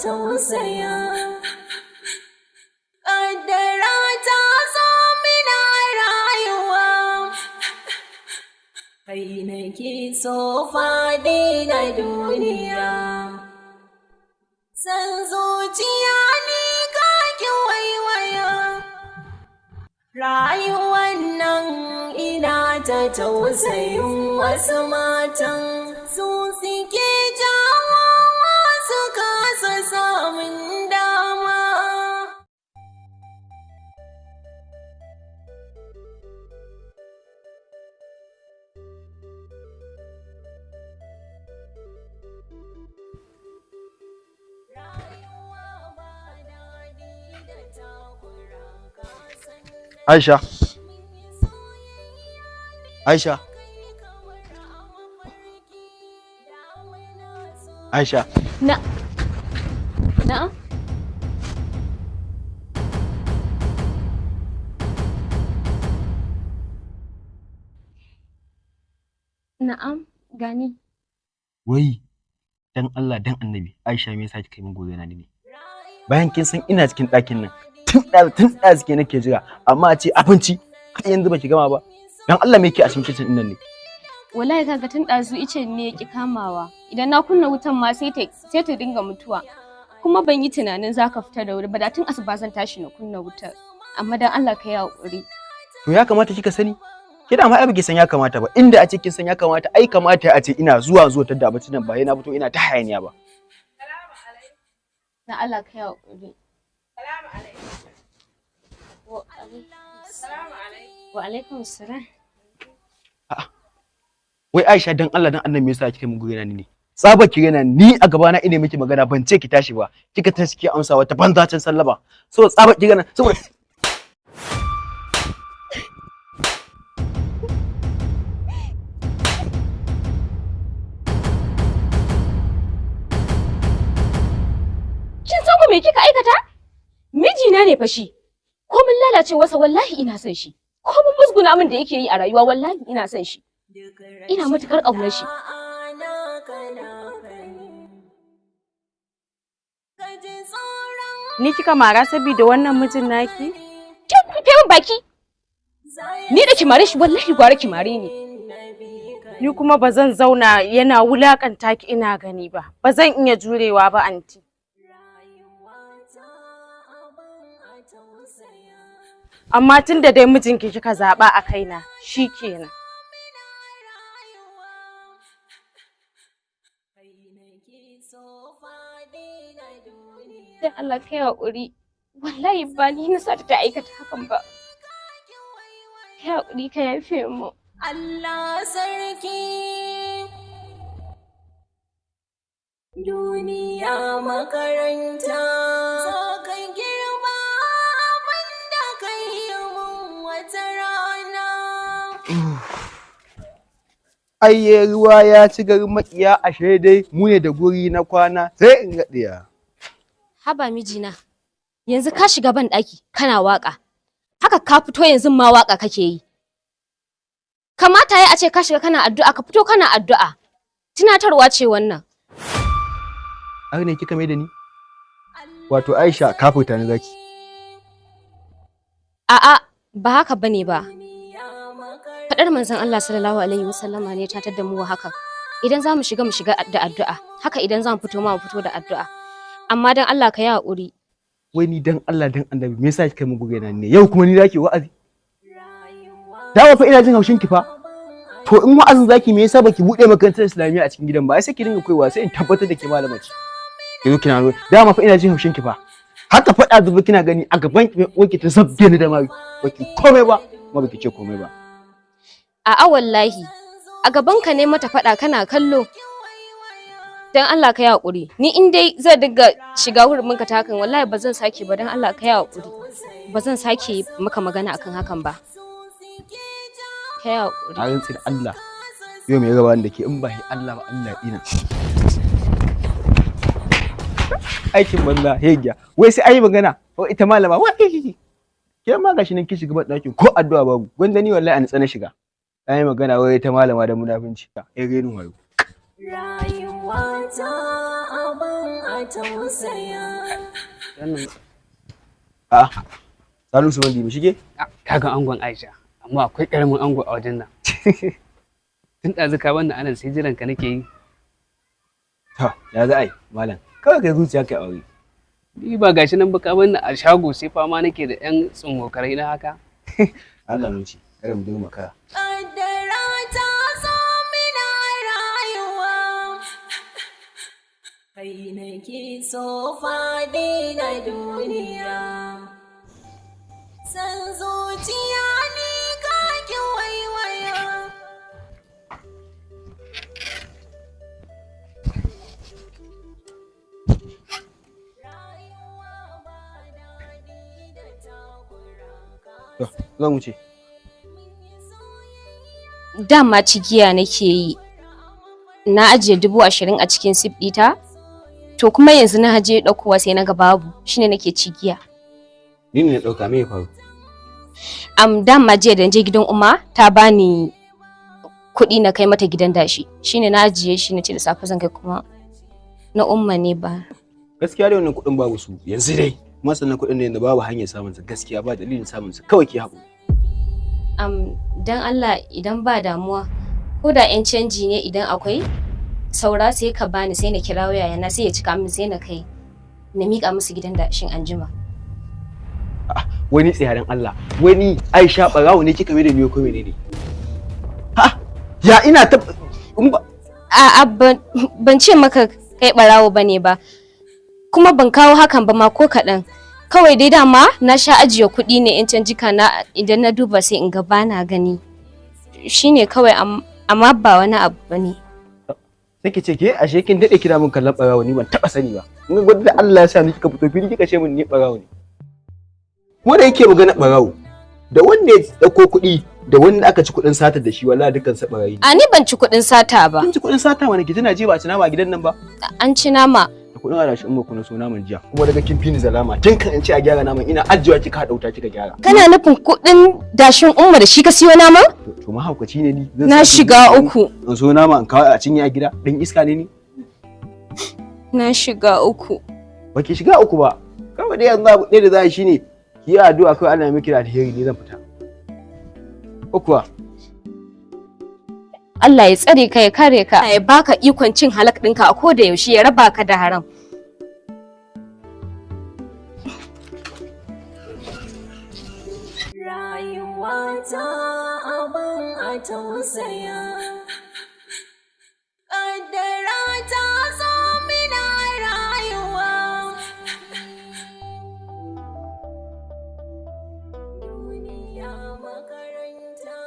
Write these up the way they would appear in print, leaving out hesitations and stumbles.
tausaya. Kaddara ta zo mina rayuwa, kai nake so faɗi na duniya. San zuciya ni kaki waiwaya, rayuwan nan ina ta tausayin wasu matan, su suke jawo su kasa samun dama. Aisha. Aisha. Aisha. Na'am. Na'am, gani. Wai, dan Allah dan Annabi, Aisha me yasa kika yi min gobe na ne? Bayan kin san ina cikin ɗakin nan, tun ɗazu ke nake jira, amma a ce abinci har yanzu baki gama ba. Dan Allah me yake a cikin kitchen nan ne? Wallahi kaga tun ɗazu ice ne yaki kamawa. Idan na kunna wutan ma sai ta dinga mutuwa. Kuma ban yi tunanin zaka fita da wuri ba, da tun asuba zan tashi na kunna wutar. Amma dan Allah ka yi hakuri. To ya kamata kika sani? Kina ma ai baki san ya kamata ba. Inda a ce kin san ya kamata, ai kamata a ce ina zuwa ta da abincin nan ba yana fito ina ta hayaniya ba. Na Allah ka yi hakuri. Wa alaikum salam. A'a. Wai Aisha dan Allah dan Annabi me yasa kike mun gurena ne? Tsaba ki rena ni a gaba na ina miki magana ban ce ki tashi ba. Kika tashi ki amsa wata banza can sallaba. So tsaba ki rena saboda Kin san ko me kika aikata? Mijina ne fa shi. Ko mun lalace wasa wallahi ina son shi. Ko mun musguna min da yake yi a rayuwa wallahi ina son shi. Ina matukar ƙaunar shi. Ni kika mara saboda wannan mijin naki? Kin rufe min baki. Ni da kimare shi wallahi gwara kimare ni. Ni kuma bazan zauna yana wulakanta ki ina gani ba. Bazan iya jurewa ba anti. Amma tunda dai mijinki kika zaba a kaina, shikenan. Dan Allah kai haƙuri. Wallahi ba ni na sa ta aikata hakan ba. Kai haƙuri ka yafe mu. Allah sarki, duniya makaranta, so ka girma abinda ka yi mun wata rana. ayye ruwa ya ci garin makiya ashe dai mu ne da guri na kwana sai in ga diya. Haba mijina. Yanzu ka shiga ban ɗaki kana waka. Haka ka fito yanzu ma waka kake yi. Kamata ya a ce ka shiga kana addu'a ka fito kana addu'a. Tunatarwa ce wannan. Ai ne kika mai da ni? Wato Aisha ka fita ni zaki. A'a ba haka bane ba. Fadar manzon Allah sallallahu alaihi wasallama ne ta tada mu haka. Idan za mu shiga da addu'a. Haka idan za mu fito ma mu fito da addu'a. Amma dan Allah ka yi haƙuri. Wai ni dan Allah dan Annabi me yasa kika mun gugena ne? Yau kuma ni zaki wa'azi. Dawa fa ina jin haushin ki fa. To in wa'azin zaki me yasa baki bude makarantar Islamiyya a cikin gidan ba? Ai sai ki dinga koyewa sai in tabbatar da ke malama ce. Ki zo kina dama fa ina jin haushin ki fa. Haka faɗa zuba kina gani a gaban ki wanki ta sabbe ni da mari. Baki komai ba, kuma baki ce komai ba. A'a wallahi. A gaban ka ne mata faɗa kana kallo. Dan Allah ka yi haƙuri. Ni in dai zai dinga shiga hurumin ka ta hakan wallahi ba zan sake ba dan Allah ka yi haƙuri. Ba zan sake maka magana akan hakan ba. Ka yi haƙuri. A rantsi da Allah. Yau me gaba da ke in ba Allah ba Allah ina. Aikin banza hegiya. Wai sai ayi magana. Wai ita malama wai ke ma gashi nan ki shiga ban ɗakin ko addu'a babu. Gwanda ni wallahi an tsana shiga. Ayi magana wai ita malama da munafinci. Ai renin wayo. Rayuwata abin a tausaya. A Salisu wanda mu shige? Kaga angon Aisha, amma akwai karamin ango a wajen nan. Tun ɗazu ka wannan anan sai jiran ka nake yi. Ha, ya za a yi, malam. Kawai kai zuciya kai aure. Ni ba gashi nan ba ka wannan a shago sai fama nake da ƴan tsummokarai na haka. Allah mu ci, kada mu dinga makara. Kaddara ta zo mina rayuwa, kai nake so faɗi na duniya. San zuciya ni ka ki waiwaya. Zan wuce. Dama cigiya nake yi. Na ajiye 20,000 a cikin sif ɗita. To kuma yanzu na haje ɗaukowa sai na ga babu. Shine nake cigiya. Ni ne na ɗauka me ya faru? Dama jiya da je gidan Umma ta bani kuɗi na kai mata gidan dashi. Shine na ajiye shi na ce da safe zan kai kuma na Umma ne ba. Gaskiya dai wannan kuɗin babu su. Yanzu dai masana kuɗin ne da babu hanyar samun su, gaskiya ba dalilin samun su, kawai ki haƙuri. Dan Allah idan ba damuwa ko da 'yan canji ne idan akwai saura sai ka bani sai na kira yayana sai ya cika min sai na kai na miƙa musu gidan dashin anjima. Wani tsayarin Allah, wani Aisha barawo ne kika mai da ni ko menene? Ha, ya ina ta ban ce maka kai barawo bane ba, kuma ban kawo hakan ba ma ko kaɗan. Kawai dai dama na sha ajiye kuɗi ne in canjika na idan na duba sai in ga bana gani. Shine kawai amma ba wani abu bane. Sai ki ce ke ashe kin dade kira min kallon barawo ni ban taba sani ba. In gwada da Allah ya sa ni kika fito fili kika ce min ni barawo ne. Ko da yake magana barawo, da wanda ya dauko kuɗi da wanda aka ci kuɗin sata da shi wallahi dukkan sa barayi. A ni ban ci kuɗin sata ba. Kin ci kuɗin sata wani ki tana je ba a ci nama a gidan nan ba? An ci nama. Da kuɗin adashi in ba ku na so naman jiya. Kuma daga kin fini zalama tun kan in ci a gyara naman ina ajiyewa kika dauta kika gyara. Kana nufin kuɗin dashin Umma da shi ka siyo naman? To mahaukaci ne ni. Na shiga uku. In so nama in kawo a cinye a gida dan iska ne ni. Na shiga uku. Ba ki shiga uku ba. Kawai dai yanzu abu ɗaya da za a yi shine ki yi addu'a kawai Allah ya miki da alheri ne zan fita. Ko kuwa? Allah ya tsare ka ya kare ka ya baka ikon cin halak ɗinka a koda yaushe ya raba ka da haram. Rayuwata abin a tausaya. Kaddara ta zo mina rayuwa. Duniya makaranta.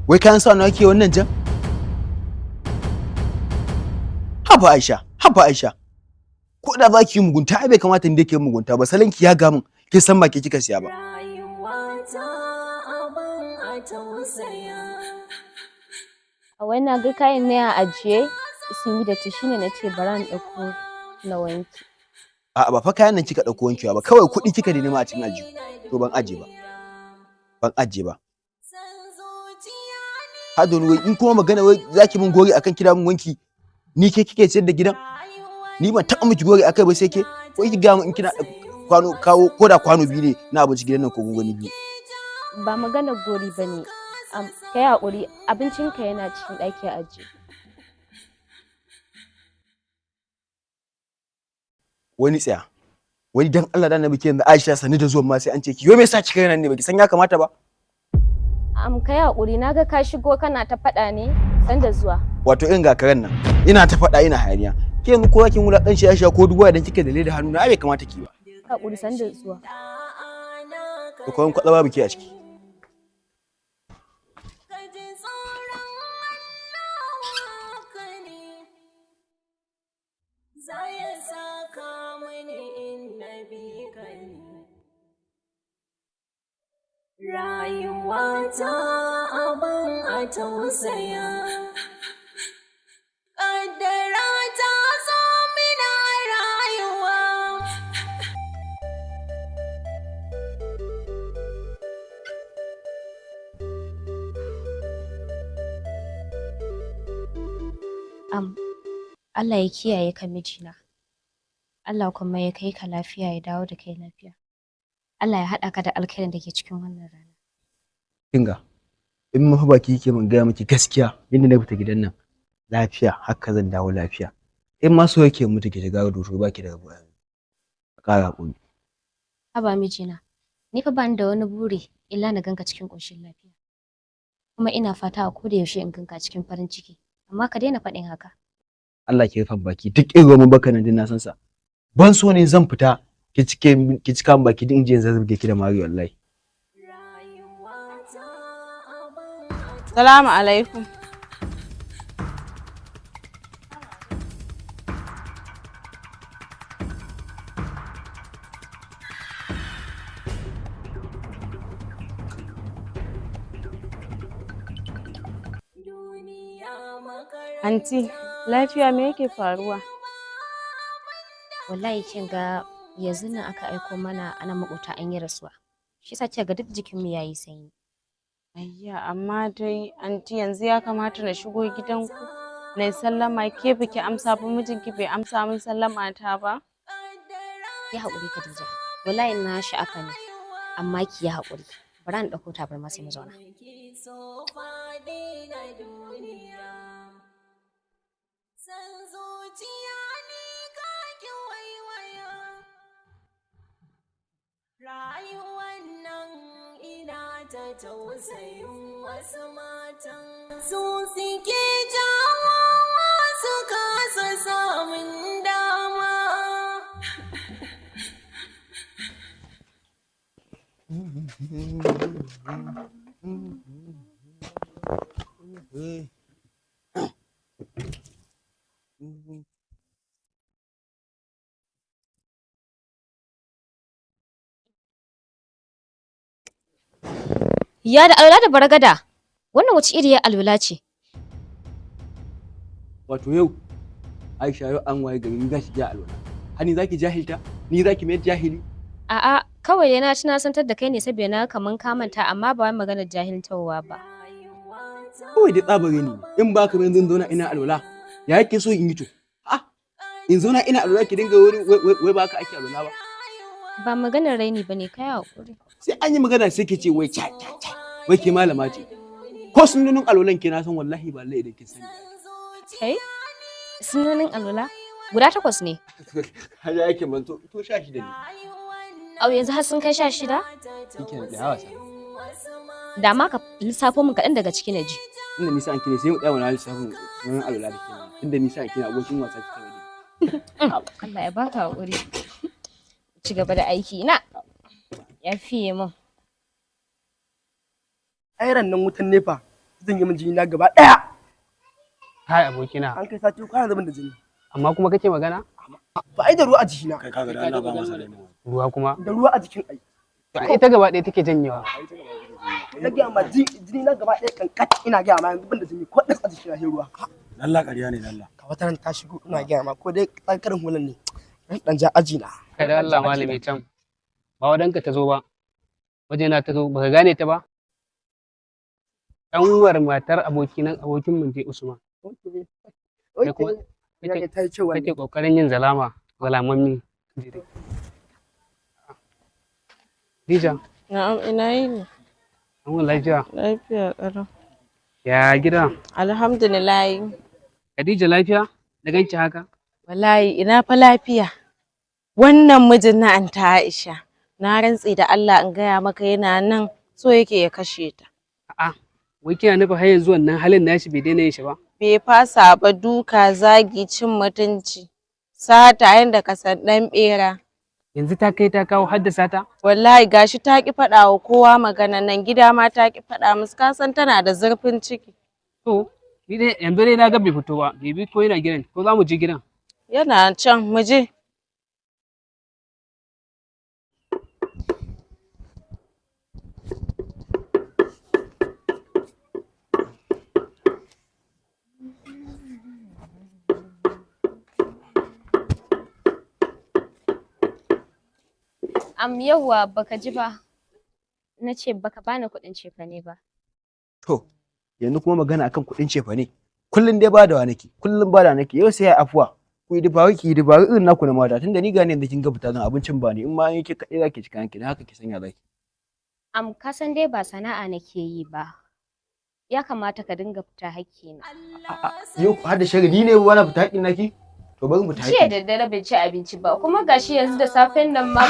Wai kayan sa nawa ke wannan jan? Haba Aisha. Ko da za ki yi mugunta ai bai kamata ni da ke mugunta ba, salanki ya ga min, kin san ba ke kika siya ba. Rayuwata abin a tausaya. A wannan ga kayan ne a ajiye sun yi datti shine nace bara in dauko na wanki. A'a ba fa kayan nan kika dauko wankewa ba, kawai kuɗi kika da nema a cikin aljihu. To ban aje ba. Hado wai in kuma magana wai zaki min gori akan kira min wanki, ni ke kike sayar da gidan? Ni ban taɓa miki gori akai ba sai ke. Wai ki ga mun in kina kwano kawo ko da kwano biyu ne na abinci gidan nan ko gungoni biyu. Ba magana gori bane. Kai hakuri abincinka yana cikin ɗaki a ajiye. Wani tsaya. Wani dan Allah da Annabi ke yanzu Aisha sani da zuwan ma sai an ce ki yo me yasa kika yana ne baki san ya kamata ba? Kai hakuri naga ka shigo kana ta faɗa ne san da zuwa. Wato irin ga karen nan ina ta faɗa ina hayaniya. Ke yanzu kowa kin wulakan shi Aisha ko dubuwa idan kike da leda hannu na bai kamata ki ba. Hakuri san da zuwa. To kawai kwatsa babu ke a ciki. Rayuwata abin a tausaya. Kaddara ta zo mina rayuwa. Am, Allah ya kiyaye ka mijina. Allah kuma ya kai ka lafiya ya dawo da kai lafiya. Allah ya haɗa ka da alkhairin da ke cikin wannan rana. Kinga, in mafi baki yake mun gaya miki gaskiya yadda na fita gidan nan lafiya haka zan dawo lafiya. In ma so yake mutu ki shiga da to baki da rabuwa. Ƙara hakuri. Haba mijina, ni fa bani da wani buri illa na ganka cikin ƙoshin lafiya. Kuma ina fata a koda yaushe in ganka cikin farin ciki. Amma ka daina faɗin haka. Allah ki rufa baki duk irin mun baka nan din na san sa. Ban so ne zan fita ki cika min baki din je zazzabge ki da Mari wallahi. Salamu alaikum. Anti, lafiya me yake faruwa? Wallahi kin ga yanzu nan aka aiko mana ana makota an yi rasuwa. Shi yasa kika ga duk jikinmu yayi sanyi. Ayya, amma dai anti yanzu ya kamata na shigo gidanku na yi sallama ke biki amsa ba mijinki bai amsa min sallama ta ba. Ki haƙuri Khadija. Wallahi na sha'afa ne. Amma ki yi haƙuri. Bari an ɗauko tabarma sai mu zauna. Rayuwan nan ina ta tausayin wasu matan su suke jawo su kasa samun dama. Ya da alwala da baragada. Wannan wace iriyar alwala ce? Wato yau Aisha yau an waye gari za ki ja alwala. Hani zaki jahilta? Ni zaki mai jahili? A'a, kawai dai na ci na santar da kai ne saboda na kaman ka manta amma ba wai maganar jahiltawa ba. Kawai dai tsabare ni. In ba ka zan zauna ina alwala. Ya yake so in yi to? Ah, in zauna ina alwala ki dinga wai ba ka ake alwala ba. Ba maganar raini bane kai hakuri. Sai an yi magana sai ke ce wai cha cha cha. Wai ke malama ce. Ko sunanin alwalan ke na san wallahi ba lai idan kin sani. Kai? Sunanin alwala? Guda 8 ne. Haja yake man to 16 ne. Au yanzu har sun kai 16? Kike da yawa sa. Da ma ka lissafo min kaɗan daga ciki na ji. Inda nisa an kine sai mu tsaya wani lissafin sunanin alwala da ke. Inda nisa an kine abokin wasa ki kawai. Allah ya baka hakuri. Ci gaba da aiki na. Ya fiye min. Airan nan wutan nefa zan yi min jini na gaba daya. Kai abokina. An kai sati kwana zaban da jini. Amma kuma kake magana? Ba ai da ruwa a jikina. Kai kaga da Allah ba masa da Ruwa kuma? Da ruwa a jikin ai. To ita gaba ɗaya take janyewa. Na ga ma jini na gaba daya kankat ina ga ma yanzu ban da jini ko das a jikina sai ruwa. Allah ƙarya ne Allah. Ka wata ran ta shigo ina ga ma ko dai karin hulan ne. Dan ja aji na. Kai da Allah malami can. Ba wadanka ta zo ba. Wajena ta zo baka gane ta ba? Ɗanwar matar abokin mun je Usman. Kake kokarin yin zalamammi. Dija. Na'am, ina yini? An lafiya. Lafiya ƙaram. Ya gida? Alhamdulillah. Khadija lafiya? Da ganki haka? Wallahi ina fa lafiya. Wannan mijin na anta Aisha. Na rantsi da Allah in gaya maka yana nan so yake ya kashe ta. A'a, wai kina nufa har yanzu wannan halin nashi bai daina yin shi ba? Bai fasa ba, duka, zagi, cin mutunci, sata yanda ka san dan bera. Yanzu ta kai ta kawo haddasa ta? Wallahi gashi ta ki faɗa wa kowa magana nan, gida ma ta ki faɗa musu, ka san tana da zurfin ciki. To, ni dai yanzu dai na ga bai fito ba, bai ko yana gidan, ko za mu je gidan? Yana can, mu je. Yauwa baka ji ba. Na ce baka bani kuɗin cefane ba. To, yanzu kuma magana akan kuɗin cefane. kullun dai badawa nake, kullun bada nake. Yau sai ya afuwa. Ku yi dabaru ki yi dabaru irin naku na mata tunda ni gane yanzu kin ga fita zan abincin ba ni in ma yake kaɗai zaki ci kanki dan haka ki sanya zaki. Ka san dai ba sana'a nake yi ba. Ya kamata ka dinga fita hakkina. Yau har da shari ni ne ba na fita hakkin naki? To bari mu fita Jiya hakkin. da dare bai ci abinci ba kuma gashi yanzu da safen nan ma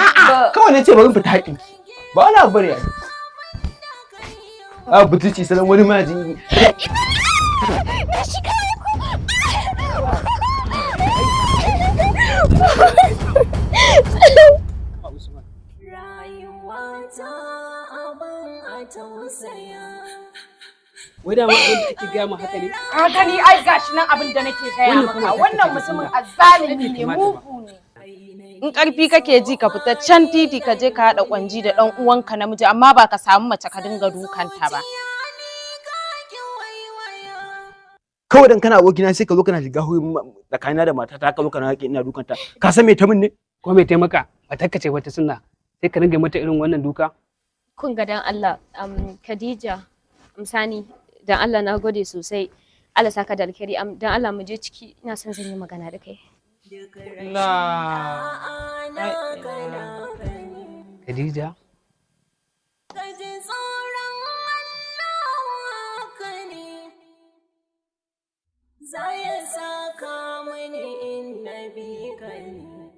Kawai na ce bari mu fita hakkin. Ba wani abu bane ai. Butuci sanan wani ma jin. Na shiga Rayuwata abin a tausaya. Wai da ma abin da ake gaya mu haka ne? Ka gani ai gashi nan abin da nake gaya maka. Wannan mutumin azzalimi ne, mugu ne. In ƙarfi kake ji ka fita can titi ka je ka haɗa kwanji da ɗan uwanka namiji amma ba ka samu mace ka dinga dukanta ba. Kawai dan kana abokina sai ka zo kana shiga hurin tsakanina da matata ka zo kana haƙi ina dukanta. Ka san me ta min ne? Ko mai taimaka? A takkace wata sunna. Sai ka ringa mata irin wannan duka? kun ga dan Allah Khadija Sani dan Allah na gode sosai. Allah saka da alkhairi dan Allah mu je ciki ina son zan yi magana da kai. Khadija Zaya saka mani innabi kani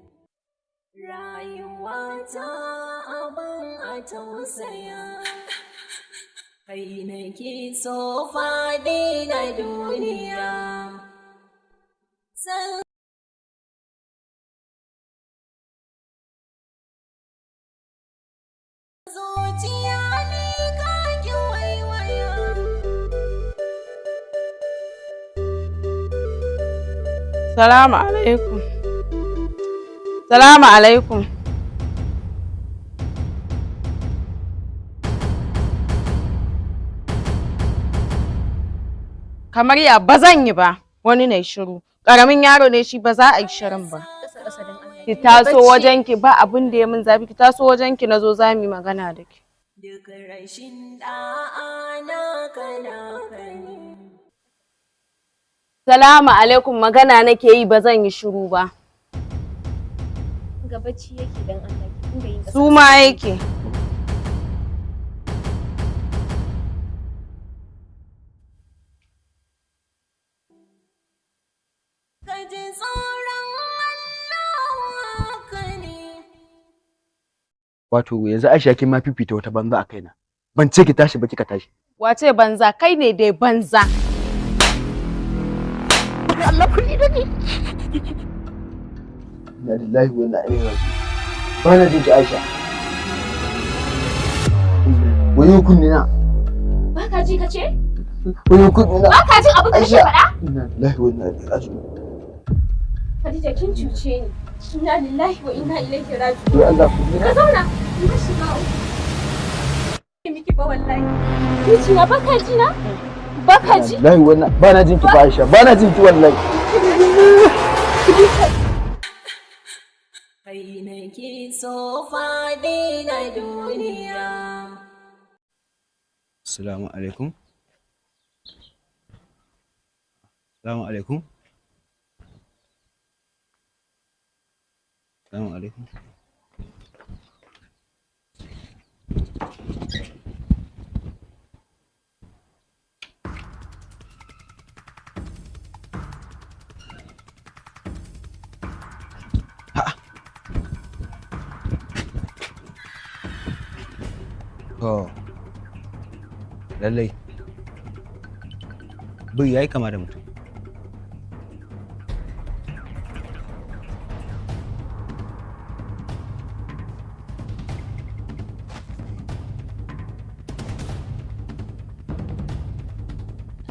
rayuwata abin a tausaya kai nake so faɗi na duniya zuciya ne ka ki waiwaya Salamu alaikum. Salamu alaikum. Kamar ya ba zan yi ba, wani ne shiru. Ƙaramin yaro ne shi ba za a yi shirin ba. Ki taso wajenki ba abin da ya min zafi, ki taso wajenki na zo za mu yi magana da ki. duk rashin da'a na kana kani Salamu alaikum magana nake yi ba zan yi shiru ba. Gabaci yake dan Allah ki dinga yin Su ma yake. ka ji tsoron Allah kani Wato yanzu Aisha kin ma fifita wata banza a kaina. Ban ce ki tashi ba kika tashi. Wace banza kai ne dai banza. Allah kuli da ni. Inna lillahi wa inna ilaihi raji'un. Bana jin ki Aisha. Wayo kunni na. Baka ji kace? Wayo kunni na. Baka jin abin da nake faɗa? Inna lillahi wa inna ilaihi raji'un. Khadija kin cuce ni. Inna lillahi wa inna ilaihi raji'un. Ya Allah kunni na. Ka zauna. Ina shiga uku. Miki ba wallahi. Kici baka ji na? Baka ji? Wallahi wannan bana jin ki fa Aisha. Bana jin ki wallahi. kai nake so faɗi na duniya Assalamu alaikum. Assalamu alaikum. Assalamu alaikum. To, lallai, biri ya yi kama da mutum.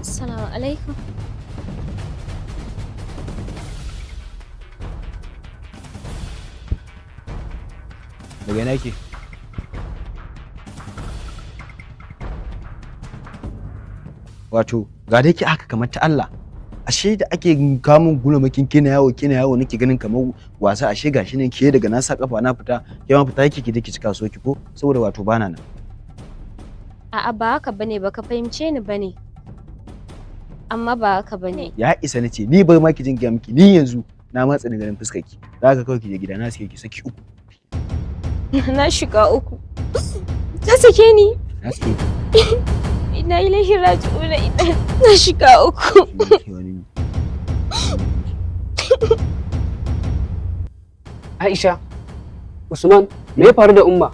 Assalamu alaikum. Daga yana yake? Wato, ga dai ki haka kamar ta Allah. Ashe da ake kamun gulamakin kina yawo nake ganin kamar wasa ashe gashi ne ke daga na sa kafa na fita ke ma fita yake ki dake cika so ki ko saboda wato bana nan. A'a ba haka bane baka fahimce ni bane. amma ba haka bane. Ya isa nace ni bar ma ki jin gaya miki ni yanzu na matsa da ganin fuskar ki. Za ka kawai ki je gida na sai ki saki uku. Na shiga uku. Ta sake ni. Na sake ki. Ina ilahi raji'una ina na shiga uku. Aisha, Usman, me ya faru da Umma?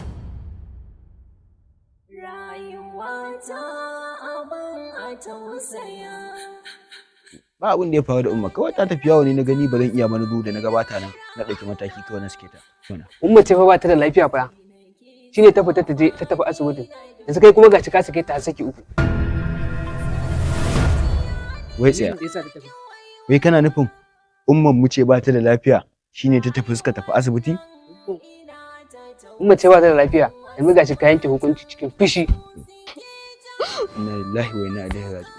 Rayuwata abin a tausaya. Ba abin da ya faru da Umma, kawai ta tafi yawo ne na gani ba zan iya mana da na gabata nan na ɗauki mataki kawai na suke ta. Umma ce fa ba ta da lafiya fa. Shine ta fita ta je ta tafi asibitin. Yanzu kai kuma gaci ka sake ta saki uku. Wai tsaya. Wai kana nufin Umman mu ce ba ta da lafiya shine ta tafi suka tafi asibiti? Umma ce ba ta da lafiya. Yanzu gashi ka yanke hukunci cikin fushi. Inna lillahi wa inna ilaihi raji'un.